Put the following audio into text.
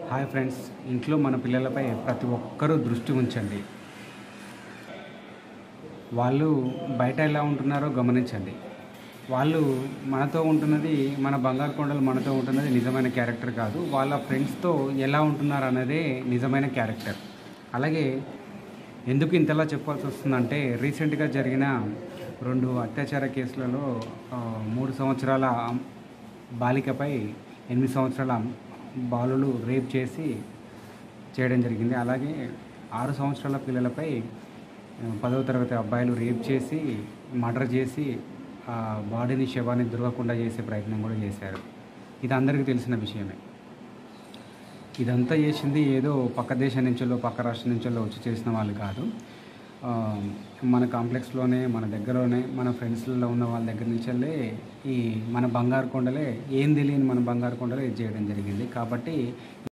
Hi friends, ఇంట్లో మన పిల్లలపై ప్రతి ఒక్కరూ దృష్టి ఉంచండి. వాళ్ళు బయట ఎలా ఉంటున్నారో గమనించండి. వాళ్ళు మనతో ఉంటున్నది, మన బంగారు కొండలు మనతో ఉంటున్నది నిజమైన క్యారెక్టర్ కాదు. వాళ్ళ ఫ్రెండ్స్తో ఎలా ఉంటున్నారు అన్నదే నిజమైన క్యారెక్టర్. అలాగే ఎందుకు ఇంతలా చెప్పాల్సి వస్తుందంటే, రీసెంట్గా జరిగిన 2 అత్యాచార కేసులలో 3 సంవత్సరాల బాలికపై 8 సంవత్సరాల బాలులు రేప్ చేయడం జరిగింది. అలాగే 6 సంవత్సరాల పిల్లలపై 10వ తరగతి అబ్బాయిలు రేప్ చేసి, మర్డర్ చేసి శవాన్ని దొరకకుండా చేసే ప్రయత్నం కూడా చేశారు. ఇది అందరికీ తెలిసిన విషయమే. ఇదంతా చేసింది ఏదో పక్క దేశం నుంచో, పక్క రాష్ట్రం నుంచో వచ్చి చేసిన వాళ్ళు కాదు. మన కాంప్లెక్స్లోనే, మన దగ్గరలోనే, మన ఫ్రెండ్స్లలో ఉన్న వాళ్ళ దగ్గర నుంచెల్లే ఈ మన బంగారు కొండలే, ఏం తెలియని మన బంగారు కొండలే ఇది చేయడం జరిగింది. కాబట్టి